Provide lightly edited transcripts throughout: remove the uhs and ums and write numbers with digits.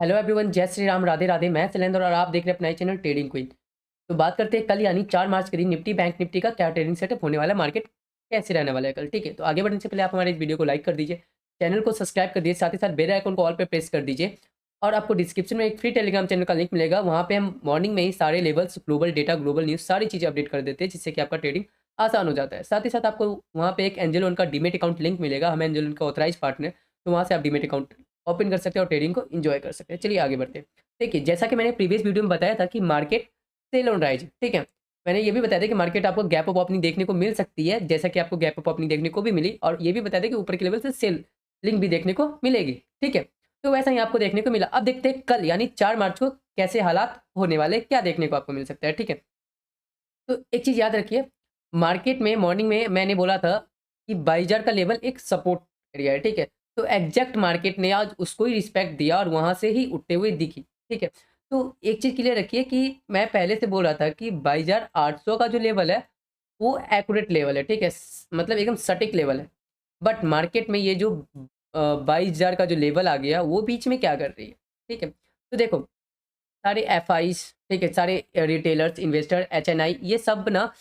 Hello everyone, जय श्री राम, राधे राधे। मैं शैलेंद्र और आप देख रहे हैं अपना चैनल ट्रेडिंग क्वीन। तो बात करते हैं कल यानी 4 मार्च के दिन निफ्टी बैंक निफ्टी का क्या ट्रेडिंग सेटअप होने वाला है, मार्केट कैसे रहने वाला है कल। ठीक है, तो आगे बढ़ने से पहले आप हमारे इस वीडियो को लाइक कर दीजिए, चैनल को सब्सक्राइब कर दीजिए, साथ ही साथ बेल आइकन को ऑल पे प्रेस कर दीजिए। और आपको डिस्क्रिप्शन में एक फ्री टेलीग्राम चैनल का लिंक मिलेगा, वहाँ पे हम मॉर्निंग में ही सारे levels, global data, global news, सारी चीज़ें अपडेट कर देते हैं, जिससे कि आपका ट्रेडिंग आसान हो जाता है। साथ ही साथ आपको वहाँ पे एक एंजल वन का डीमेट अकाउंट लिंक मिलेगा, हम एंजल वन का ऑथराइज पार्टनर, तो वहाँ से आप डीमेट अकाउंट ओपन कर सकते हैं और ट्रेडिंग को इन्जॉय कर सकते हैं। चलिए आगे बढ़ते हैं। देखिए, जैसा कि मैंने प्रीवियस वीडियो में बताया था कि मार्केट सेल ऑन राइज, ठीक है। मैंने ये भी बताया था कि मार्केट आपको गैप अप ओपनिंग देखने को मिल सकती है, जैसा कि आपको गैप अप ओपनिंग देखने को भी मिली, और ये भी बताया था कि ऊपर के लेवल से सेल लिंक भी देखने को मिलेगी, ठीक है। तो वैसा ही आपको देखने को मिला। अब देखते हैं कल यानी 4 मार्च को कैसे हालात होने वाले, क्या देखने को आपको मिल सकता है, ठीक है। तो एक चीज़ याद रखिए, मार्केट में मॉर्निंग में मैंने बोला था कि 22,000 का लेवल एक सपोर्ट एरिया है, ठीक है। तो एग्जैक्ट मार्केट ने आज उसको ही रिस्पेक्ट दिया और वहाँ से ही उठते हुए दिखी, ठीक है। तो एक चीज़ क्लियर रखिए कि मैं पहले से बोल रहा था कि 22,800 का जो लेवल है, वो एक्यूरेट लेवल है, ठीक है। मतलब एकदम सटीक लेवल है। बट मार्केट में ये जो 22,000 का जो लेवल आ गया, वो बीच में क्या कर रही है, ठीक है। तो देखो, सारे एफआईस, ठीक है, सारे रिटेलर्स, इन्वेस्टर, एचएनआई, ये सब ना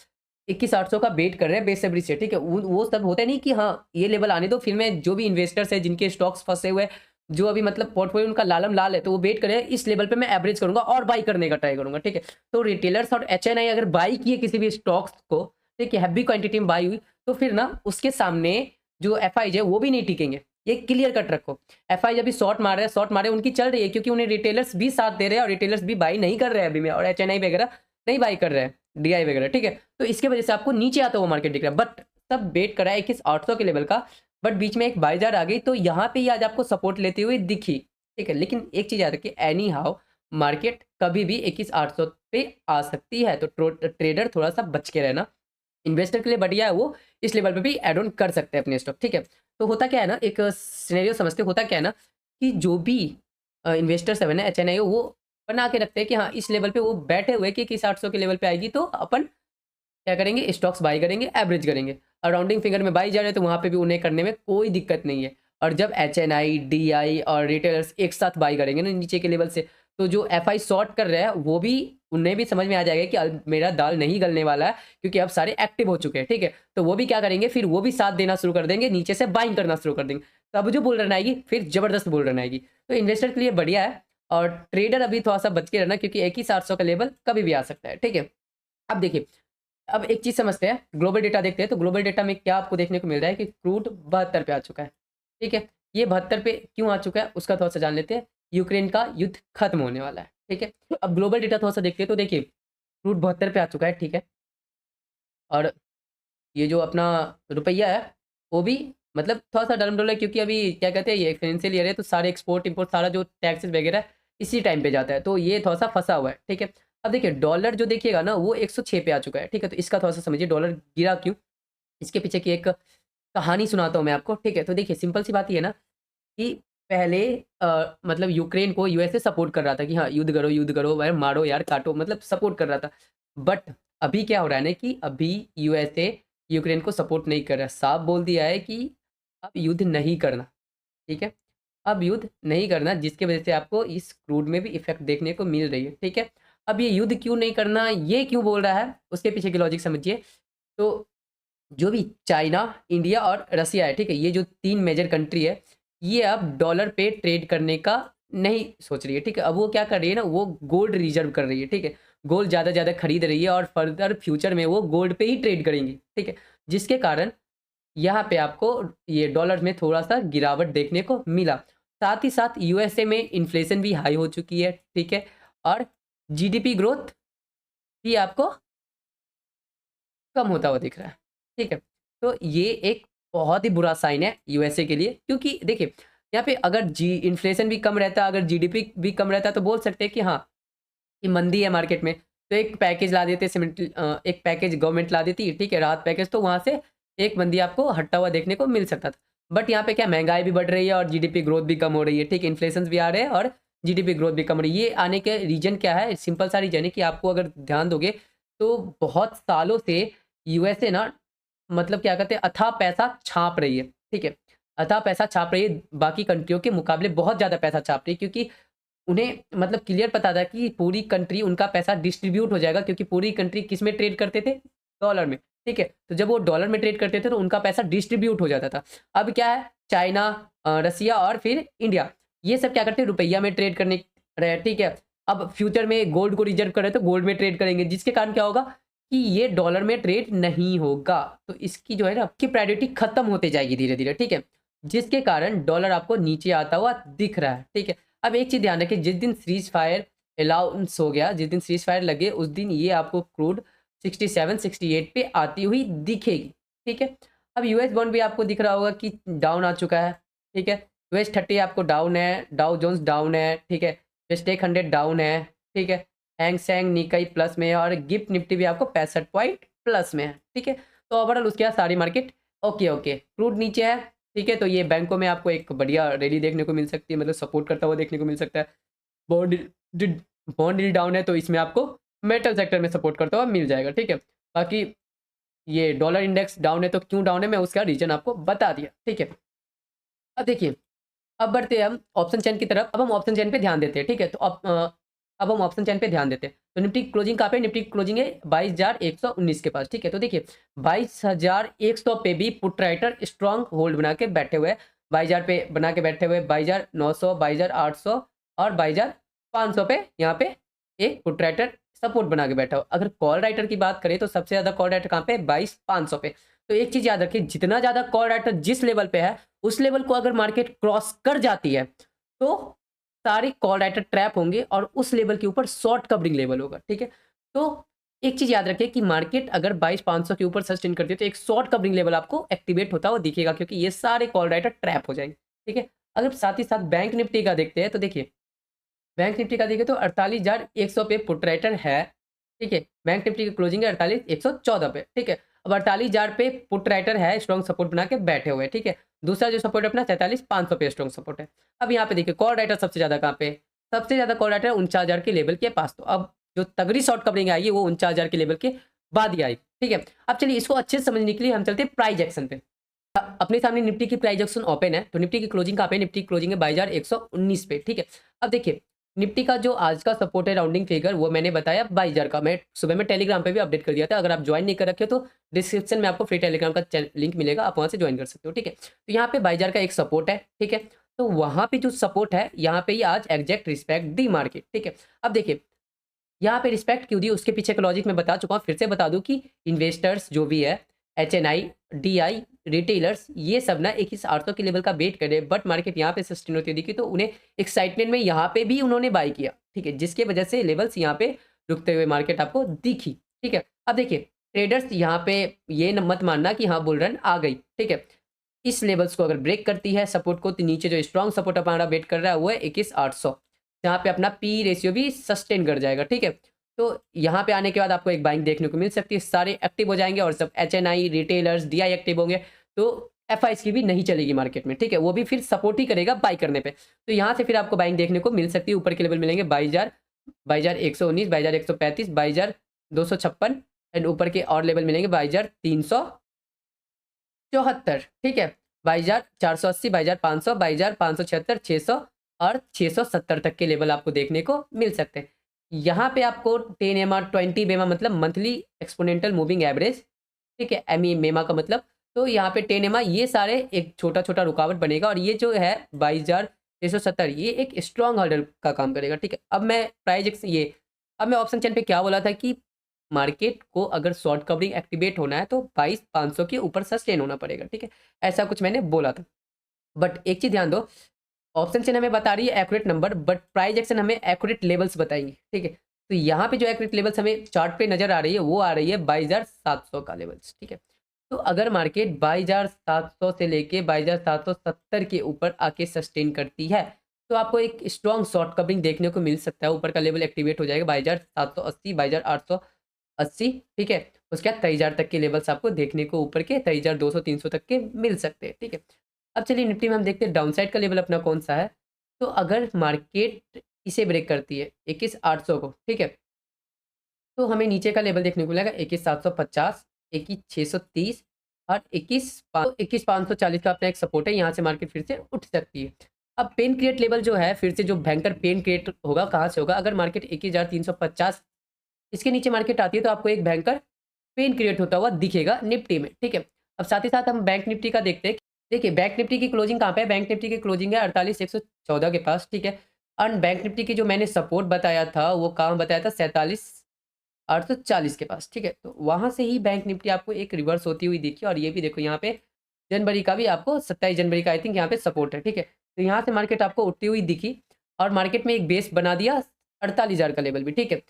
21,800 का वेट कर रहे हैं बेसब्री से, ठीक है। वो सब होता नहीं कि हाँ ये लेवल आने दो, फिर मैं जो भी इन्वेस्टर्स है जिनके स्टॉक्स फंसे हुए हैं, जो अभी मतलब पोर्टफोलियो उनका लालम लाल है, तो वो वेट कर रहे हैं इस लेवल पे मैं एवरेज करूंगा और बाई करने का ट्राई करूंगा, ठीक है। तो रिटेलर्स और एचएनआई अगर बाई किए किसी भी स्टॉक्स को, ठीक है, हैवी क्वांटिटी में बाई हुई, तो फिर ना उसके सामने जो एफआईज है वो भी नहीं टिकेंगे। ये क्लियर कट रखो। एफआई जब भी शॉर्ट मार रहे हैं, शॉर्ट मारे उनकी चल रही है, क्योंकि उन्हें रिटेलर्स भी साथ दे रहे हैं और रिटेलर्स भी बाई नहीं कर रहे हैं अभी में, और एचएनआई वगैरह नहीं बाई कर रहे हैं, डीआई वगैरह, ठीक है। तो इसके वजह से आपको नीचे आता हुआ मार्केट दिख रहा है, बट सब वेट करा है 21,800 के लेवल का। बट बीच में एक 22,000 आ गई, तो यहाँ पे ही आज आपको सपोर्ट लेते हुए दिखी, ठीक है। लेकिन एक चीज याद रखिए, एनी हाउ मार्केट कभी भी 21,800 पे आ सकती है, तो ट्रेडर थोड़ा सा बच के रहना। इन्वेस्टर के लिए बढ़िया है, वो इस लेवल पे भी एड ऑन कर सकते हैं अपने स्टॉक, ठीक है। तो होता क्या है ना, एक सिनेरियो समझते, होता क्या है ना कि जो भी इन्वेस्टर्स है ना, एचएनआई, वो बना के रखते हैं कि हाँ इस लेवल पे वो बैठे हुए कि 800 के लेवल पे आएगी तो अपन क्या करेंगे, स्टॉक्स बाई करेंगे, एवरेज करेंगे। अराउंडिंग फिगर में बाई जा रहे हैं तो वहाँ पे भी उन्हें करने में कोई दिक्कत नहीं है। और जब एचएनआई, डीआई और रिटेलर्स एक साथ बाई करेंगे ना नीचे के लेवल से, तो जो एफआई शॉर्ट कर रहे हैं वो भी, उन्हें भी समझ में आ जाएगा कि अब मेरा दाल नहीं गलने वाला है, क्योंकि अब सारे एक्टिव हो चुके हैं, ठीक है। तो वो भी क्या करेंगे, फिर वो भी साथ देना शुरू कर देंगे, नीचे से बाइंग करना शुरू कर देंगे। तब जो बुल रन आएगी, फिर जबरदस्त बुल रन आएगी। तो इन्वेस्टर के लिए बढ़िया है, और ट्रेडर अभी थोड़ा सा बच के रहना, क्योंकि 21,800 का लेवल कभी भी आ सकता है, ठीक है। अब देखिए, अब एक चीज समझते हैं, ग्लोबल डेटा देखते हैं। तो ग्लोबल डेटा में क्या आपको देखने को मिल रहा है कि क्रूड 72 पे आ चुका है, ठीक है। ये 72 पे क्यों आ चुका है उसका थोड़ा सा जान लेते हैं। यूक्रेन का युद्ध खत्म होने वाला है, ठीक है। अब ग्लोबल डेटा थोड़ा सा देखते हैं, तो देखिए क्रूड 72 पे आ चुका है, ठीक है। और ये जो अपना रुपया है, वो भी मतलब थोड़ा सा डरमडोल है, क्योंकि अभी क्या कहते हैं, ये फाइनेंशियल ईयर है, तो सारे एक्सपोर्ट इंपोर्ट सारा जो टैक्सेस वगैरह है, इसी टाइम पे जाता है, तो ये थोड़ा सा फंसा हुआ है, ठीक है। अब देखिए डॉलर जो देखिएगा ना, वो 106 पे आ चुका है, ठीक है। तो इसका थोड़ा सा समझिए डॉलर गिरा क्यों, इसके पीछे की एक कहानी सुनाता हूँ मैं आपको, ठीक है। तो देखिए सिंपल सी बात ये है ना कि पहले मतलब यूक्रेन को यूएसए सपोर्ट कर रहा था कि हाँ युद्ध करो भाई, मारो यार, काटो, मतलब सपोर्ट कर रहा था। बट अभी क्या हो रहा है ना कि अभी यूएसए यूक्रेन को सपोर्ट नहीं कर रहा, साफ बोल दिया है कि अब युद्ध नहीं करना, ठीक है। अब युद्ध नहीं करना, जिसकी वजह से आपको इस क्रूड में भी इफेक्ट देखने को मिल रही है, ठीक है। अब ये युद्ध क्यों नहीं करना, ये क्यों बोल रहा है, उसके पीछे की लॉजिक समझिए। तो जो भी चाइना, इंडिया और रसिया है, ठीक है, ये जो 3 मेजर कंट्री है, ये अब डॉलर पे ट्रेड करने का नहीं सोच रही है, ठीक है। अब वो क्या कर रही है ना, वो गोल्ड रिजर्व कर रही है, ठीक है। गोल्ड ज़्यादा ज़्यादा खरीद रही है और फर्दर फ्यूचर में वो गोल्ड पे ही ट्रेड करेंगी, ठीक है। जिसके कारण यहाँ पे आपको ये डॉलर में थोड़ा सा गिरावट देखने को मिला। साथ ही साथ यूएसए में इन्फ्लेशन भी हाई हो चुकी है, ठीक है। और जीडीपी ग्रोथ भी आपको कम होता हुआ दिख रहा है, ठीक है। तो ये एक बहुत ही बुरा साइन है यूएसए के लिए, क्योंकि देखिए यहाँ पे अगर जी इन्फ्लेशन भी कम रहता, अगर जीडीपी भी कम रहता, तो बोल सकते हैं कि हाँ कि मंदी है मार्केट में, तो एक पैकेज ला देते एक पैकेज गवर्नमेंट ला देती, ठीक है, राहत पैकेज, तो वहाँ से एक मंदी आपको हटता हुआ देखने को मिल सकता था। बट यहाँ पे क्या, महंगाई भी बढ़ रही है और जीडीपी ग्रोथ भी कम हो रही है, ठीक, इन्फ्लेशन भी आ रहे हैं और जीडीपी ग्रोथ भी कम हो रही है। ये आने के रीजन क्या है, सिंपल सा रीजन है कि आपको अगर ध्यान दोगे तो बहुत सालों से यूएसए ना, मतलब क्या कहते हैं, अथाह पैसा छाप रही है, ठीक है। अथाह पैसा छाप रही है, बाकी कंट्रियों के मुकाबले बहुत ज़्यादा पैसा छाप रही है, क्योंकि उन्हें मतलब क्लियर पता था कि पूरी कंट्री उनका पैसा डिस्ट्रीब्यूट हो जाएगा, क्योंकि पूरी कंट्री किस में ट्रेड करते थे? डॉलर में, ठीक है? तो जब वो डॉलर में ट्रेड करते थे तो उनका पैसा डिस्ट्रीब्यूट हो जाता था। अब क्या है, चाइना, रसिया और फिर इंडिया, ये सब क्या करते हैं, रुपया में ट्रेड करने रहे, ठीक है? अब फ्यूचर में गोल्ड को रिजर्व कर रहे हैं तो गोल्ड में ट्रेड करेंगे, जिसके कारण क्या होगा कि ये डॉलर में ट्रेड नहीं होगा। तो इसकी जो है ना की प्रायोरिटी खत्म होते जाएगी धीरे-धीरे, ठीक है? जिसके कारण डॉलर आपको नीचे आता हुआ दिख रहा है, ठीक है? अब एक चीज़ ध्यान रखिए, जिस दिन सीज़ फायर अलाउंस हो गया, जिस दिन सीज़ फायर लगे, उस दिन ये आपको क्रूड 67-68 पे आती हुई दिखेगी, ठीक है? अब यूएस बॉन्ड भी आपको दिख रहा होगा कि डाउन आ चुका है, ठीक है? यूएस 30 आपको डाउन है, डाउ जोन्स डाउन है, ठीक है? नास्डैक 100 डाउन है, ठीक है? हैंग सेंग निकाई प्लस में है और गिफ्ट निफ्टी भी आपको 65 पॉइंट प्लस में है, ठीक है? तो ओवरऑल उसके बाद सारी मार्केट ओके। क्रूड नीचे है, ठीक है? तो ये बैंकों में आपको एक बढ़िया रैली देखने को मिल सकती है, मतलब सपोर्ट करता हुआ देखने को मिल सकता है। Bond yield bond yield down है तो इसमें आपको मेटल सेक्टर में सपोर्ट करता हुआ मिल जाएगा, ठीक है? बाकी ये डॉलर इंडेक्स डाउन है तो क्यों डाउन है, मैं उसका रीज़न आपको बता दिया, ठीक है? अब देखिए, अब बढ़ते हैं हम ऑप्शन चेन की तरफ। अब हम ऑप्शन चेन पे ध्यान देते हैं, ठीक है? तो अब हम ऑप्शन चेन पे ध्यान देते हैं। तो निफ्टी क्लोजिंग कहाँ पे है? निफ्टी क्लोजिंग है 22,119 के पास, ठीक है? तो देखिए 22,100 पे भी पुट राइटर स्ट्रॉन्ग होल्ड बना के बैठे हुए हैं। 22,000 पे बना के बैठे हुए, 22,900, 22,800 और 22,500 पे यहाँ पे एक पुट राइटर सपोर्ट बना के बैठा हुआ। अगर कॉल राइटर की बात करें तो सबसे ज़्यादा कॉल राइटर कहाँ पे है? 22,500 पे। तो एक चीज़ याद रखिए, जितना ज़्यादा कॉल राइटर जिस लेवल पे है, उस लेवल को अगर मार्केट क्रॉस कर जाती है, तो सारे कॉल राइटर ट्रैप होंगे और उस लेवल के ऊपर शॉर्ट कवरिंग लेवल होगा, ठीक है? तो एक चीज़ याद रखिए कि मार्केट अगर 22,500 के ऊपर सस्टेन करती है, तो एक शॉर्ट कवरिंग लेवल आपको एक्टिवेट होता हुआ दिखेगा, क्योंकि ये सारे कॉल राइटर ट्रैप हो जाएँगे, ठीक है? अगर साथ ही साथ बैंक निफ्टी का देखते हैं, तो देखिए बैंक निफ्टी का देखें तो 48,100 पे पुट राइटर है, ठीक है? बैंक निफ्टी की क्लोजिंग है 48,114 पे, ठीक है? अब 48,000 पे पुट राइटर है, स्ट्रॉन्ग सपोर्ट बना के बैठे हुए हैं, ठीक है? दूसरा जो सपोर्ट है अपना 43,500 पे स्ट्रॉन्ग सपोर्ट है। अब यहाँ पे देखिए कॉल राइटर सबसे ज़्यादा कहाँ पे है? सबसे ज़्यादा कॉल राइटर 49,000 के लेवल के पास। तो अब जो तगड़ी शॉर्ट कवरिंग आएगी वो 49,000 के लेवल के बाद ही आएगी, ठीक है? अब चलिए इसको अच्छे से समझने के लिए हम चलते हैं प्राइस एक्शन पे। अपने सामने निफ्टी की प्राइस एक्शन ओपन है, तो निफ्टी की क्लोजिंग कहाँ पे है? निफ्टी की क्लोजिंग है 22,119 पे, ठीक है? अब देखिए निफ्टी का जो आज का सपोर्ट है राउंडिंग फिगर, वो मैंने बताया 22,000 का। मैं सुबह में टेलीग्राम पे भी अपडेट कर दिया था। अगर आप ज्वाइन नहीं कर रखे हो तो डिस्क्रिप्शन में आपको फ्री टेलीग्राम का लिंक मिलेगा, आप वहाँ से ज्वाइन कर सकते हो, ठीक है? तो यहाँ पे 22,000 का एक सपोर्ट है, ठीक है? तो वहाँ पे जो सपोर्ट है, यहाँ पे ही आज एग्जैक्ट रिस्पेक्ट दी मार्केट, ठीक है? अब देखिए यहाँ पे रिस्पेक्ट क्यों दी, उसके पीछे का लॉजिक मैं बता चुका हूँ, फिर से बता दूँ कि इन्वेस्टर्स जो भी है, एचएनआई, डीआई, रिटेलर्स, ये सब ना 21,800 के लेवल का वेट कर रहे हैं, बट मार्केट यहाँ पे सस्टेन होती दिखी तो उन्हें एक्साइटमेंट में यहाँ पे भी उन्होंने बाय किया, ठीक है? जिसके वजह से लेवल्स यहाँ पे रुकते हुए मार्केट आपको दिखी, ठीक है? अब देखिए ट्रेडर्स यहाँ पे ये मत मानना कि हाँ बुल रन आ गई, ठीक है? इस लेवल्स को अगर ब्रेक करती है सपोर्ट को, तो नीचे जो स्ट्रॉन्ग सपोर्ट हमारा वेट कर रहा है वो है 21,800, जहाँ पे अपना पी रेशियो भी सस्टेन कर जाएगा, ठीक है? तो यहाँ पे आने के बाद आपको एक बाइंग देखने को मिल सकती है, सारे एक्टिव हो जाएँगे और सब एचएनआई, रिटेलर्स, डीआई एक्टिव होंगे, तो एफआईज़ की भी नहीं चलेगी मार्केट में, ठीक है? वो भी फिर सपोर्ट ही करेगा बाय करने पे। तो यहाँ से फिर आपको बाइंग देखने को मिल सकती है, ऊपर के लेवल मिलेंगे 22,000, 22,119, 22,135, 22,256 एंड ऊपर के और लेवल मिलेंगे 22,374, ठीक है? 22,480, 22,500, 22,576, 600 और 670 तक के लेवल आपको देखने को मिल सकते हैं। यहाँ पे आपको 10 एमआर 20 मेमा मतलब मंथली एक्सपोनेंशियल मूविंग एवरेज, ठीक है? एमई मेमा का मतलब, तो यहाँ पे 10 एमआर ये सारे एक छोटा-छोटा रुकावट बनेगा और ये जो है 22,670 ये एक स्ट्रॉन्ग हर्डल का काम करेगा, ठीक है? अब मैं ऑप्शन चेन पे क्या बोला था कि मार्केट को अगर शॉर्ट कवरिंग एक्टिवेट होना है तो 22,500 के ऊपर सस्टेन होना पड़ेगा, ठीक है? ऐसा कुछ मैंने बोला था। बट एक चीज़ ध्यान दो, ऑप्शन चेन हमें बता रही है accurate number, but price action हमें एक्यूरेट लेवल्स बताएंगे, ठीक है? तो यहाँ पे जो एक्यूरेट लेवल्स हमें चार्ट पे नजर आ रही है वो आ रही है 22,700 का लेवल्स, ठीक है? तो अगर मार्केट 22,700 से लेके 22,770 के ऊपर आके सस्टेन करती है तो आपको एक स्ट्रॉन्ग शॉर्ट कवरिंग देखने को मिल सकता है, ऊपर का लेवल एक्टिवेट हो जाएगा 22,780, 22,880, ठीक है? उसके बाद 23,000 तक के लेवल्स आपको देखने को ऊपर के 23,200-300 तक के मिल सकते हैं, ठीक है? अब चलिए निफ्टी में हम देखते हैं डाउन साइड का लेवल अपना कौन-सा है। तो अगर मार्केट इसे ब्रेक करती है 21,800 को, ठीक है? तो हमें नीचे का लेवल देखने को मिलेगा 21,750, 21,630 और 21,540 का अपना एक सपोर्ट है, यहाँ से मार्केट फिर से उठ सकती है। अब पेन क्रिएट लेवल जो है फिर से जो भयंकर पेन क्रिएट होगा कहाँ से होगा, अगर मार्केट 21,350 इसके नीचे मार्केट आती है तो आपको एक भयंकर पेन क्रिएट होता हुआ दिखेगा निफ्टी में, ठीक है। अब साथ ही साथ हम बैंक निफ्टी का देखते हैं। देखिए बैंक निफ्टी की क्लोजिंग कहाँ पे है, बैंक निफ्टी की क्लोजिंग है 48,114 के पास, ठीक है। और बैंक निफ्टी की जो मैंने सपोर्ट बताया था वो कहाँ बताया था, 47,840 के पास, ठीक है। तो वहाँ से ही बैंक निफ्टी आपको एक रिवर्स होती हुई दिखी, और ये भी देखो यहाँ पे जनवरी का भी आपको 27 जनवरी का आई थिंक यहाँ पे सपोर्ट है, ठीक है। तो यहाँ से मार्केट आपको उठती हुई दिखी और मार्केट में एक बेस बना दिया 48,000 का लेवल भी, ठीक है।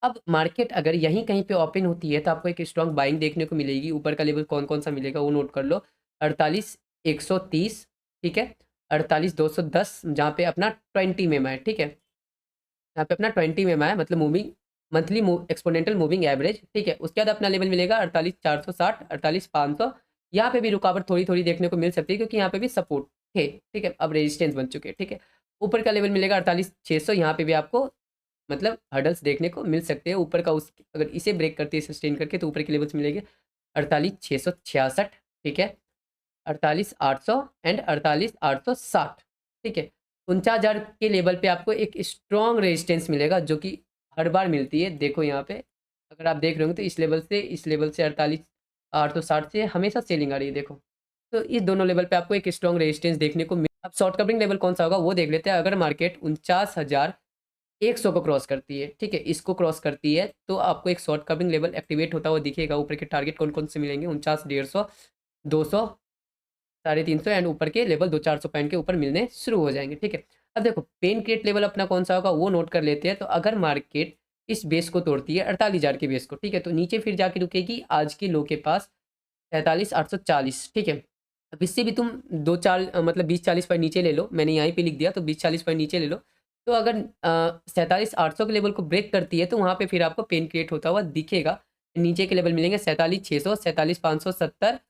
अब मार्केट अगर यहीं कहीं पे ओपन होती है तो आपको एक स्ट्रॉन्ग बाइंग देखने को मिलेगी। ऊपर का लेवल कौन-कौन सा मिलेगा वो नोट कर लो, 48,130, ठीक है, 48,210 जहाँ पे अपना 20 में है, ठीक है। यहाँ पे अपना 20 में है मतलब moving monthly exponential moving average, ठीक है। उसके बाद अपना लेवल मिलेगा 48,460, 48,500। यहाँ पे भी रुकावट थोड़ी-थोड़ी देखने को मिल सकती है क्योंकि यहाँ पे भी सपोर्ट थे, ठीक है। अब रेजिस्टेंस बन चुके हैं, ठीक है। ऊपर का लेवल मिलेगा 48,600, यहाँ पे भी आपको मतलब हर्डल्स देखने को मिल सकते हैं। ऊपर का उस अगर इसे ब्रेक करती है सस्टेन करके तो ऊपर के लेवल्स मिलेंगे 48,666, ठीक है, 48,800 एंड 48,860, ठीक है। 49,000 के लेवल पे आपको एक स्ट्रॉन्ग रेजिस्टेंस मिलेगा जो कि हर बार मिलती है। देखो यहाँ पे अगर आप देख रहे होंगे तो इस लेवल से 48,860 से हमेशा सेलिंग आ रही है, देखो। तो इस दोनों लेवल पे आपको एक स्ट्रॉन्ग रेजिस्टेंस देखने को मिल। अब शॉर्ट कवरिंग लेवल कौन सा होगा वो देख लेते हैं। अगर मार्केट 49,100 को क्रॉस करती है, ठीक है, इसको क्रॉस करती है तो आपको एक शॉर्ट कवरिंग लेवल एक्टिवेट होता हुआ दिखेगा। ऊपर के टारगेट कौन-कौन से मिलेंगे, 49,150, 200, 350 एंड ऊपर के लेवल 200-400 पॉइंट के ऊपर मिलने शुरू हो जाएँगे, ठीक है। अब देखो पेन क्रिएट लेवल अपना कौन-सा होगा वो नोट कर लेते हैं। तो अगर मार्केट इस बेस को तोड़ती है 48,000 के बेस को, ठीक है, तो नीचे फिर जाके रुकेगी आज की लो के पास 43,840, ठीक है। अब इससे भी तुम 2-4 मतलब 20-40 पॉइंट नीचे ले लो, मैंने यहीं पे लिख दिया तो 20-40 पॉइंट नीचे ले लो। तो अगर 47,800 के लेवल को ब्रेक करती है तो वहाँ पे फिर आपको पेन क्रिएट होता हुआ दिखेगा। नीचे के लेवल मिलेंगे 47,600, 47,570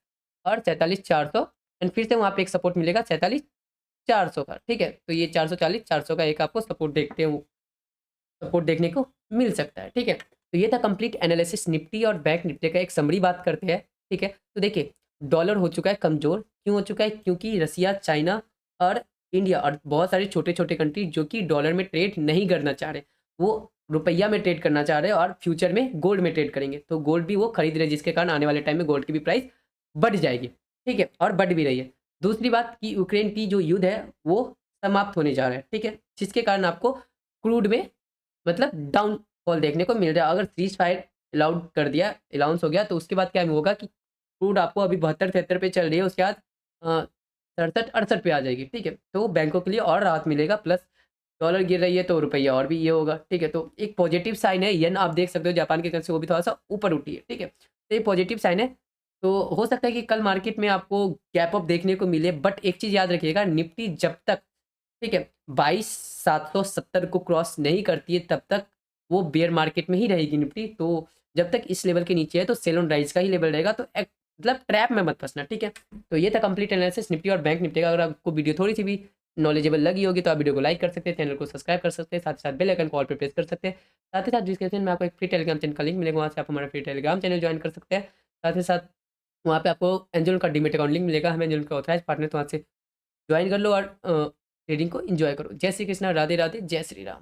और 47,400 एंड फिर से वहाँ पे एक सपोर्ट मिलेगा 47,400 का, ठीक है। तो ये 440, 400 का एक आपको सपोर्ट देखने को मिल सकता है, ठीक है। तो ये था कंप्लीट एनालिसिस निफ्टी और बैंक निफ्टी का। एक समरी बात करते हैं, ठीक है। तो देखिए डॉलर हो चुका है कमज़ोर, क्यों हो चुका है? क्योंकि रसिया, चाइना और इंडिया और बहुत सारे छोटे-छोटे कंट्री जो कि डॉलर में ट्रेड नहीं करना चाह रहे, वो रुपया में ट्रेड करना चाह रहे हैं और फ्यूचर में गोल्ड में ट्रेड करेंगे। तो गोल्ड भी वो खरीद रहे हैं जिसके कारण आने वाले टाइम में गोल्ड की भी प्राइस बढ़ जाएगी, ठीक है, और बढ़ भी रही है। दूसरी बात कि यूक्रेन की जो युद्ध है वो समाप्त होने जा रहा है, ठीक है, जिसके कारण आपको क्रूड में मतलब डाउनफॉल देखने को मिल रहा है। अगर सीज़ फायर अलाउड कर दिया अलाउंस हो गया तो उसके बाद क्या होगा कि क्रूड आपको अभी 72-73 पे चल रही है, उसके बाद 67-68 पे आ जाएगी, ठीक है। तो बैंकों के लिए और राहत मिलेगा, प्लस डॉलर गिर रही है तो रुपया और भी ये होगा, ठीक है। तो एक पॉजिटिव साइन है। येन आप देख सकते हो जापान की करेंसी वो भी थोड़ा-सा ऊपर उठी है, ठीक है। तो ये पॉजिटिव साइन है। तो हो सकता है कि कल मार्केट में आपको गैप अप देखने को मिले, बट एक चीज़ याद रखिएगा निफ्टी जब तक, ठीक है, 22,770 को क्रॉस नहीं करती है तब तक वो बेयर मार्केट में ही रहेगी निफ्टी। तो जब तक इस लेवल के नीचे है तो सेल ऑन राइज का ही लेवल रहेगा। तो एक मतलब ट्रैप में मत फंसना, ठीक है। तो ये था कंप्लीट एनालिसिस निफ्टी और बैंक निफ्टी का। अगर आपको वीडियो थोड़ी-सी भी नॉलेजेबल लगी होगी तो आप वीडियो को लाइक कर सकते हैं, चैनल को सब्सक्राइब कर सकते हैं, साथ ही साथ बेल आइकन को ऑल पे प्रेस कर सकते हैं। साथ ही साथ डिस्क्रिप्शन में आपको एक फ्री टेलीग्राम चैनल का लिंक मिलेगा, वहाँ से आप हमारा फ्री टेलीग्राम चैनल जॉइन कर सकते हैं। साथ ही साथ वहाँ पे आपको एंजल का डीमैट अकाउंट लिंक मिलेगा, हम एंजल का ऑथराइज्ड पार्टनर, तो वहाँ से जॉइन कर लो और ट्रेडिंग को एन्जॉय करो। जय श्री कृष्णा, राधे राधे, जय श्री राम।